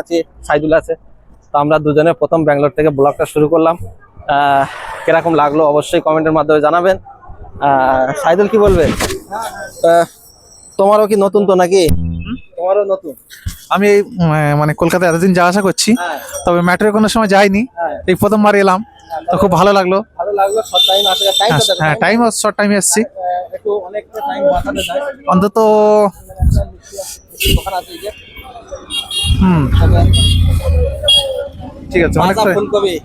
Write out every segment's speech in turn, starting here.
আছি, সাইদুল আছে। তো আমরা দুজনে প্রথম ব্যাঙ্গালোর থেকে ব্লগটা শুরু করলাম। কিরকম লাগলো অবশ্যই কমেন্টের মাধ্যমে জানাবেন। সাইদুল কি বলবে? তোমারও কি নতুন তো নাকি? তোমারও নতুন? আমি মানে কলকাতায় এতদিন যাওয়া আসা করছি, তবে মেট্রোয় কোনো সময় যাইনি, এই প্রথমবার এলাম, তো খুব ভালো লাগলো। শর্ট টাইম আসে, হ্যাঁ, টাইম শর্ট টাইমে এসেছি, একটু অনেকটা টাইম বাঁচাতে যায় অন্তত। দোকান আছে যে ঠিক আছে, অনেক ফুলকপি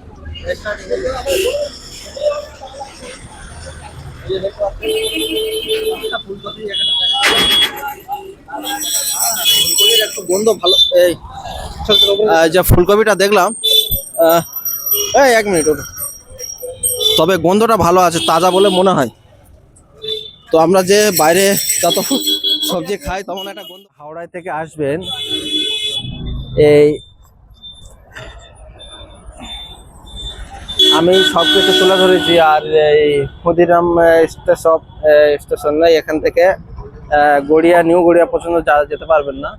গন্ধ ভালো। এই যে ফুলকপিটা দেখলাম, এই 1 মিনিট, তবে গন্ধটা ভালো আছে, তাজা বলে মনে হয়। তো আমরা যে বাইরে যত সবজি খাই তেমন একটা গন্ধ। হাওড়ায় থেকে আসবেন, এই আমি সব কিছু তুলে ধরেছি। আর এই ক্ষুদিরাম স্টেশন নাই, এখান থেকে গড়িয়া, নিউ গড়িয়া পর্যন্ত যেতে পারবেন না।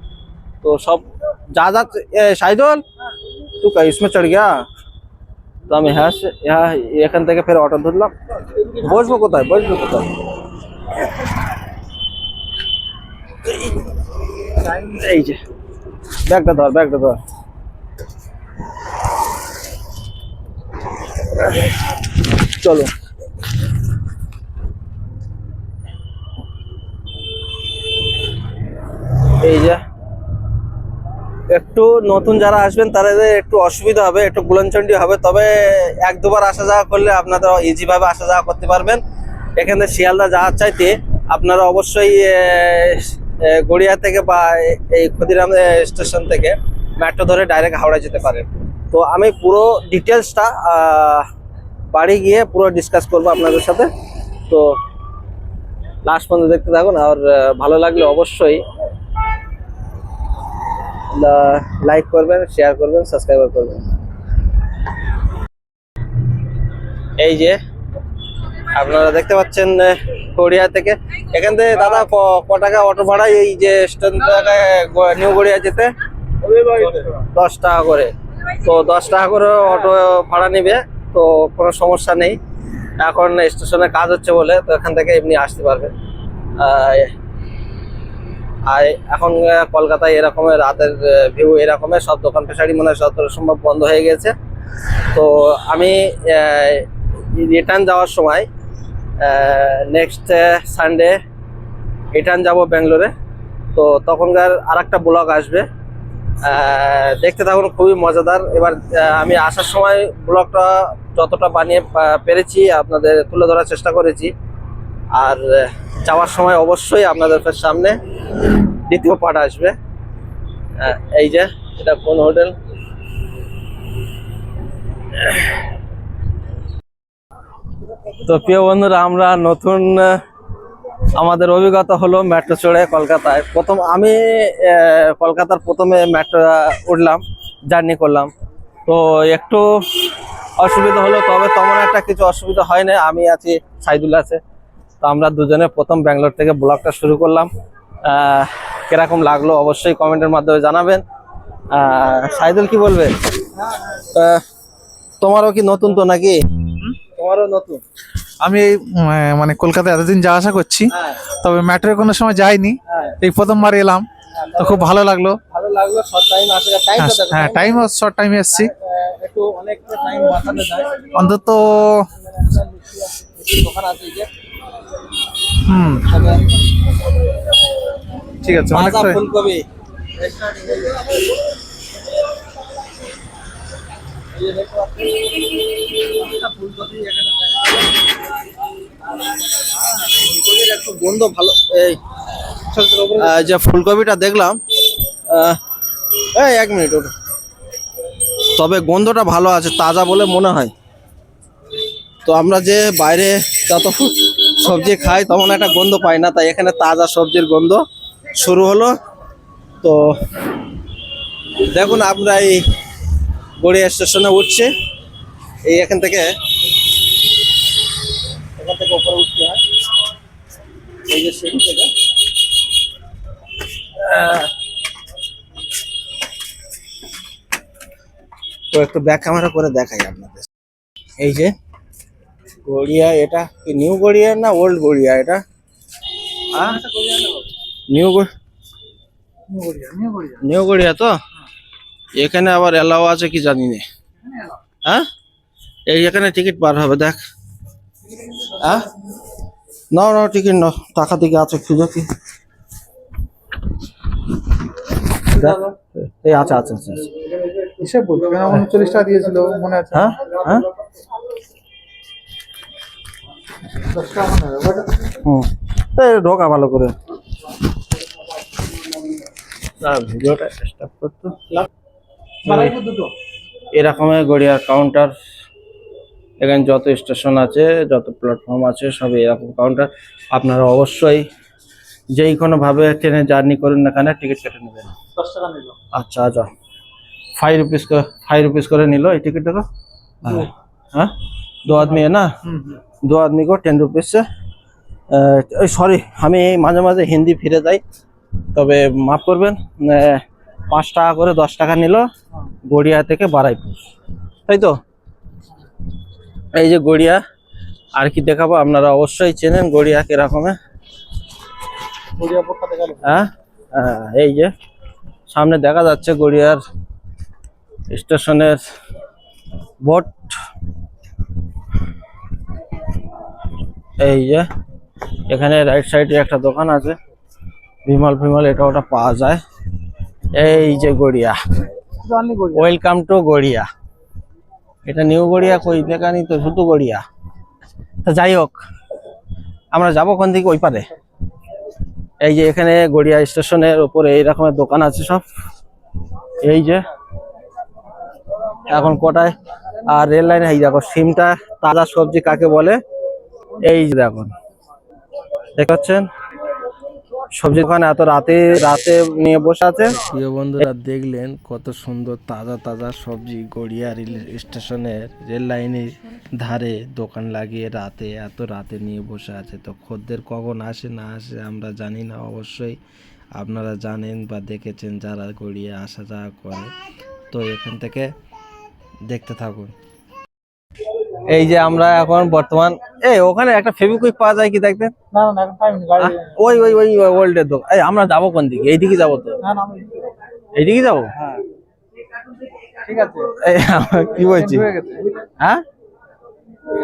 তো সব যা যা সাইদুল तू का इसमें चढ़ गया। তো আমি এখান থেকে ফের অটো ধরলাম। বসবো কোথায়? এই যে ব্যাগটা ধর। চলো, এই যে একটু নতুন যারা আসবেন তাদের একটু অসুবিধা হবে, একটু গুলনচন্ডি হবে, তবে 1-2বার আসা যাওয়া করলে আপনারা ইজি ভাবে আসা যাওয়া করতে পারবেন। এখানে শিয়ালদা যাওয়ার চাইতে আপনারা অবশ্যই গড়িয়া থেকে বা এই ক্ষুদিরাম স্টেশন থেকে মেট্রো ধরে ডাইরেক্ট হাওড়া যেতে পারেন। তো আমি পুরো ডিটেলসটা বাড়ি গিয়ে পুরো ডিসকাস করবো আপনাদের সাথে। তো লাস্ট পর্যন্ত দেখতে থাকুন, আর ভালো লাগলে অবশ্যই লাইক করবেন, শেয়ার করবেন, সাবস্ক্রাইব করবেন। এই যে আপনারা দেখতে পাচ্ছেন গড়িয়া থেকে, এখান থেকে দাদা ক টাকা অটো ভাড়া এই যে স্টেশন থেকে নিউ গড়িয়া যেতে? 10 টাকা করে। তো 10 টাকা করে অটো ভাড়া নিবে, তো কোনো সমস্যা নেই। এখন স্টেশনে কাজ হচ্ছে বলে তো এখান থেকে এমনি আসতে পারবে। আর এখন কলকাতায় এরকমের রাতের ভিউ এরকমের, সব দোকান পেশারি মনে হয় যত সম্ভব বন্ধ হয়ে গেছে। তো আমি রিটার্ন যাওয়ার সময় নেক্সট সানডে রিটার্ন যাব ব্যাঙ্গালোরে। তো তখনকার আরেকটা ব্লগ আসবে, দেখতে থাকুন, খুবই মজাদার। এবার আমি আসার সময় ব্লগটা যতটা বানিয়ে পেরেছি আপনাদের তুলে ধরার চেষ্টা করেছি। আর যাওয়ার সময় অবশ্যই আপনাদের সামনে দ্বিতীয় পার্ট আসবে। এই যে এটা কোন হোটেল? তো প্রিয় বন্ধুরা, আমরা নতুন আমাদের অভিজ্ঞতা হলো মেট্রো চড়ে কলকাতায় প্রথম। আমি কলকাতার প্রথমে মেট্রো উঠলাম, জার্নি করলাম। তো একটু অসুবিধা হলো, তবে তেমন একটা কিছু অসুবিধা হয় না। আমি আছি, সাইদুল আছে। তো আমরা দুজনে প্রথম ব্যাঙ্গালোর থেকে ব্লগটা শুরু করলাম। কিরকম লাগলো অবশ্যই কমেন্টের মাধ্যমে জানাবেন। সাইদুল কি বলবে? তোমারও কি নতুন তো নাকি? তোমারও নতুন? আমি মানে কলকাতায় এতদিন যাওয়া আসা করছি, তবে মেট্রোয় কোনো সময় যাইনি, এই প্রথমবার এলাম, তো খুব ভালো লাগলো। শর্ট টাইম আসে, হ্যাঁ, টাইম শর্ট টাইমে এসেছি, একটু অনেকটা টাইম বাঁচাতে যায়, অন্তত। দোকান আছে যে ঠিক আছে, অনেক ফুলকপি। একটু গন্ধ ভালো। এই যে ফুলকপিটা দেখলাম, এই 1 মিনিট, তবে গন্ধটা ভালো আছে, তাজা বলে মনে হয়। তো আমরা যে বাইরে যত সবজি খাই তেমন একটা গন্ধ পাই না, তাই এখানে তাজা সবজির গন্ধ শুরু হলো। তো দেখুন, আমরা এই গড়িয়া স্টেশনে উঠছে, এই এখান থেকে উপরে উঠতে হয়, এই যে সিঁড়ি থেকে। তো একটু ব্যাক ক্যামেরা করে দেখাই আপনাদের। এই যে গড়িয়া, এটা কি নিউ গড়িয়া না ওল্ড গড়িয়া? এটা নিউ নিউ গড়িয়া তো। এখানে আবার এলাও আছে কি জানি না। হ্যাঁ, এই এখানে টিকিট পার হবে, দেখ। হ্যাঁ, নাও নাও টিকিট নাও, টাকা দিকে আছে খুঁজো কি। এই আচ্ছা আচ্ছা আচ্ছা, হিসেব বলছি 39 টাকা দিয়েছিল মনে আছে। হ্যাঁ হ্যাঁ, 10 টাকা মনে হয়। এই ঢোকা ভালো করে। ভিডিওটা স্টপ করতো। দুটো এরকমের গড়িয়ার কাউন্টার, এখানে যত স্টেশন আছে, যত প্ল্যাটফর্ম আছে, সব এরকম কাউন্টার। আপনারা অবশ্যই যেই কোনো ভাবে ট্রেনে জার্নি করুন না কেন টিকিট কেটে নেবেন। 10 টাকা নিল। আচ্ছা আচ্ছা, 5 रुपीस করে নিল এই টিকিট দেখো। हाँ, 2 आदमी है ना, 2 आदमी को 10 रुपीस से। সরি, আমি মাঝে মাঝে হিন্দি ফিরে যাই, তবে মাফ করবেন। 5 টাকা করে 10 টাকা নিল গড়িয়া থেকে বারাইপুর, তাই তো। এই যে গড়িয়া, আর কি দেখাবো, আপনারা অবশ্যই চেনেন গড়িয়া কিরকম। হ্যাঁ, এই যে সামনে দেখা যাচ্ছে গড়িয়ার স্টেশনের বোর্ড। এই যে এখানে রাইট সাইডে একটা দোকান আছে, বিমল ফিমল এটা ওটা পাওয়া যায়। এই যে গড়িয়া, ওয়েলকাম টু গড়িয়া। এটা নিউ গড়িয়া কই দেখানি তো, শুধু গড়িয়া। তো যাই হোক, আমরা যাবো কোন দিকে, ওই পারে। এই যে এখানে গড়িয়া স্টেশনের উপরে এই রকমের দোকান আছে সব। এই যে এখন কোটায়, আর রেল লাইনে এই দেখো সিমটা, তাজা সবজি কাকে বলে, এই যে দেখুন, দেখতে পাচ্ছেন সবজি দোকান এত রাতে রাতে নিয়ে বসে আছে। প্রিয় বন্ধুরা, দেখলেন কত সুন্দর তাজা তাজা সবজি গড়িয়া রেল স্টেশনের রেল লাইনের ধারে দোকান লাগিয়ে রাতে, এত রাতে নিয়ে বসে আছে। তো খদ্দের কখন আসে না আসে আমরা জানি না, অবশ্যই আপনারা জানেন বা দেখেছেন যারা গড়িয়া আসা যাওয়া করে। তো এখান থেকে দেখতে থাকুন। এই যে আমরা এখন বর্তমান, ওখানে একটা ফেভিকুইক পাওয়া যায় কি দেখতে? না না এখন পাইনি গাড়ি। ওই ওই ওই ওল্ডের দোকান। আমরা যাবো কোন দিকে? এইদিকে যাবো তো, না না এইদিকে যাবো। হ্যাঁ ঠিক আছে। কি বলছি? হয়ে গেছে। হ্যাঁ,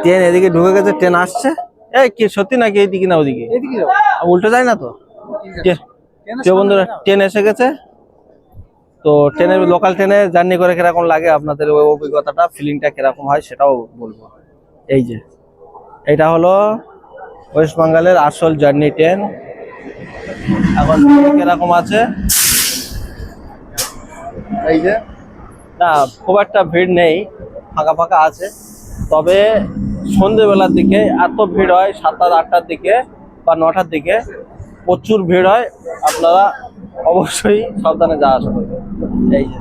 ট্রেন এদিকে ঢুকে গেছে, ট্রেন আসছে। কি সত্যি নাকি এইদিকে না ওদিকে? এদিকে যাও। উল্টো যায় না তো। প্রিয় বন্ধুরা, ট্রেন এসে গেছে। তো ট্রেনের, লোকাল ট্রেনে জার্নি করে কিরকম লাগে, আপনাদের ওই অভিজ্ঞতাটা, ফিলিংটা কিরকম হয় সেটাও বলবো। এই যে এটা হলো ওয়েস্ট বেঙ্গলের আসল জার্নি ট্রেন। এখন কিরকম আছে, এই যে না খুব একটা ভিড় নেই, ফাঁকা ফাঁকা আছে। তবে সন্ধ্যেবেলার দিকে এত ভিড় হয়, 7টা 8টার দিকে বা 9টার দিকে প্রচুর ভিড় হয়। আপনারা অবশ্যই সাবধানে যাওয়া আসা করবেন। এই যে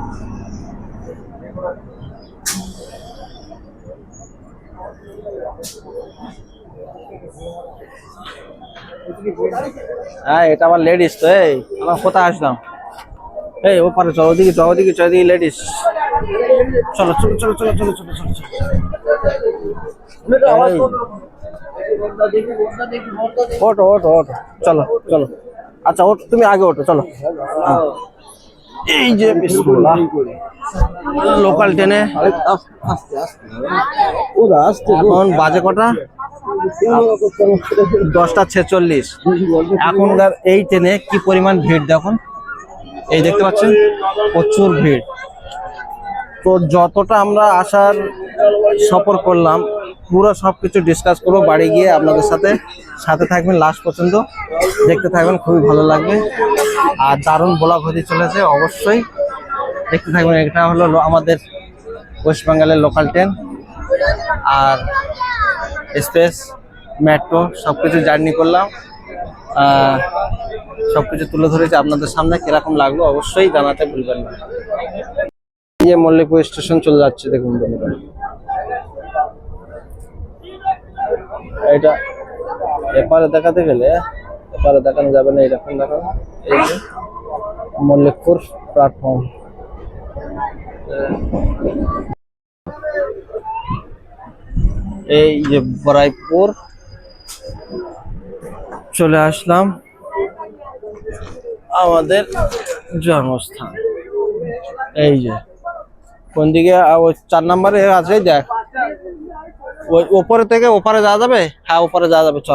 হ্যাঁ, এটা আমার লেডিস তো। এই আমরা কোথায় আসলাম? এই ওপারে চলো, ওদিকে চলো, ওদিকে চলো, ওদিকে লেডিস। চলো চলো চলো চলো চলো চলো চলো চলো। ওঠো ওঠো ওঠো, চলো চলো। আচ্ছা ওঠো, তুমি আগে ওঠো, চলো। এই যে বিসমিল্লাহ, লোকাল ট্রেনে এখন বাজে কটা? 10টা 46। এখনকার এই ট্রেনে কি পরিমাণ ভিড় দেখুন, এই দেখতে পাচ্ছেন প্রচুর ভিড়। তো যতটা আমরা আসার সফর করলাম, পুরো সবকিছু ডিসকাস করবো বাড়ি গিয়ে আপনাদের সাথে। সাথে থাকবেন লাস্ট পর্যন্ত, দেখতে থাকবেন, খুবই ভালো লাগবে। আর দারুণ ব্লগ হতে চলেছে, অবশ্যই দেখতে থাকবেন। এটা হলো আমাদের ওয়েস্ট বেঙ্গলের লোকাল ট্রেন আর এক্সপ্রেস, মেট্রো সবকিছু জার্নি করলাম, সবকিছু তুলে ধরেছি আপনাদের সামনে। কিরকম লাগলো অবশ্যই জানাতে ভুলবেন না। এই যে মল্লিকপুর স্টেশন চলে যাচ্ছে, দেখুন বন্ধুরা। এটা এপারে দেখাতে গেলে এপারে দেখানো যাবে না, এরকম দেখানো। এই যে মল্লিকপুর প্ল্যাটফর্ম। এই যে বারাইপুর চলে আসলাম, আমাদের জন্মস্থান। এই যে কোন দিকে ওই 4 নম্বরে আছে, দেখ ওই উপরে থেকে ওপারে যাওয়া যাবে। হ্যাঁ ওপারে যাওয়া যাবে, চ।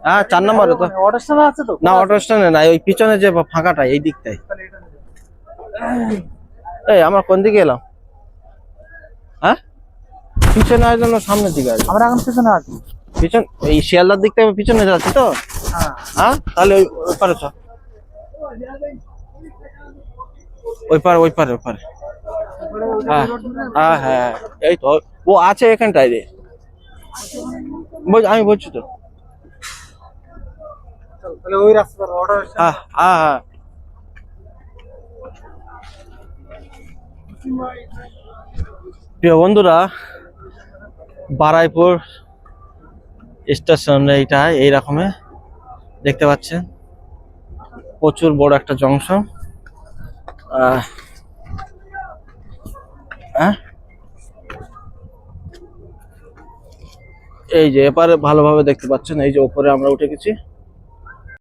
হ্যাঁ 4 নম্বরে তো না, অটো স্ট্যান্ডে নাই, ওই পিছনে যে ফাঁকাটা এই দিকটাই। এই আমরা কোন দিকে এলাম? হ্যাঁ পিছনে আর জন্য সামনের দিকে আছে। আমরা এখন পিছনে আছি। পিছন এই শিয়ালদার দিক থেকে পিছনে যাচ্ছি তো। হ্যাঁ তাহলে ওই পারে চ, ওই পারে ওই পারে ওই পারে। হ্যাঁ হ্যাঁ হ্যাঁ এই তো ও আছে এখানটায় রে, আমি বলছি তো। তাহলে ওই রাস্তা অটো হ্যাঁ হ্যাঁ হ্যাঁ। প্রিয় বন্ধুরা, বারাইপুর স্টেশন এইটা এই রকমের দেখতে পাচ্ছেন, প্রচুর বড় একটা জংশন। এই যে এপারে ভালোভাবে দেখতে পাচ্ছেন, এই যে উপরে আমরা উঠে গেছি।